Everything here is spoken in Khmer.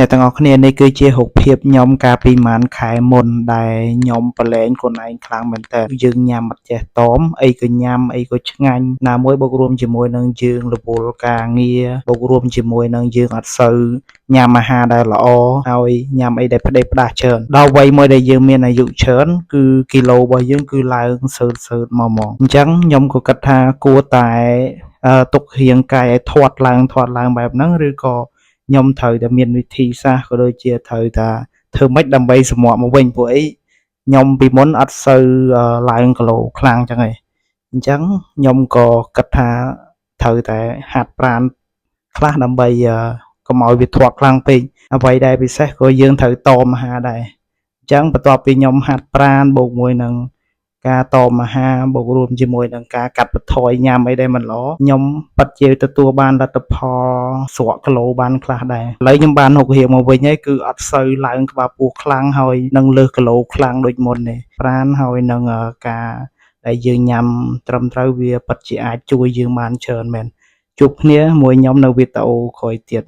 អ្នកទាំងអស់គ្នានេះគឺជារូបភាពខ្ញុំកាលពីប្រហែលខែមុនដែលខ្ញុំប្រឡែងខ្លួនឯងខ្លាំងមែនតើយើងញ៉ាំអត់ចេះតមអីក៏ញ៉ាំអីក៏ឆ្ងាញ់ណាមួយបូករួមជាមួយនឹងយើងរវល់ការងារបូករួមជាមួយនឹងយើងអត់សូវញ៉ាំអាហារដែលល្អហើយញ៉ាំអីដែលផ្ដេសផ្ដាស់ច្រើនដល់វ័យមួយដែលយើងមានអាយុច្រើនគឺគីឡូរបស់យើងគឺឡើងសើតមកអញ្ចឹងខ្ញុំក៏គិតថាគួរតែទុករាងកាយឲ្យធាត់ឡើងបែបហ្នឹងឬក៏ខ្ញុំត្រូវតែមានវិធីសាស្ត្រក៏ដូចជាត្រូវតែធ្វើម៉េចដើម្បីសម្រក់មកវិញព្រោះអីខ្ញុំពីមុនអត់សូវឡើងគីឡូខ្លាំងចឹងឯងអញ្ចឹងខ្ញុំក៏គិតថាត្រូវតែហាត់ប្រាណខ្លះដើម្បីកុំឲ្យវាធាត់ខ្លាំងពេកអ្វីដែលពិសេសក៏យើងត្រូវតមអាហារដែរអញ្ចឹងបន្ទាប់ពីខ្ញុំហាត់ប្រាណបូកមួយនឹងការតមអាហារបូករួមជាមួយនឹងការកាត់បន្ថយញ៉ាំអីដែលមិនល្អខ្ញុំពិតជាទទួលបានលទ្ធផលស្រកគីឡូបានខ្លះដែរឥឡូវខ្ញុំបានហុករៀងមកវិញហើយគឺអត់សូវឡើងក្បាលពោះខ្លាំងហើយនឹងលើសគីឡូខ្លាំងដូចមុនទេប្រាណហើយនឹងការដែលយើងញ៉ាំត្រឹមត្រូវវាពិតជាអាចជួយយើងបានច្រើនមែនជួបគ្នាមួយខ្ញុំនៅវីដេអូក្រោយទៀត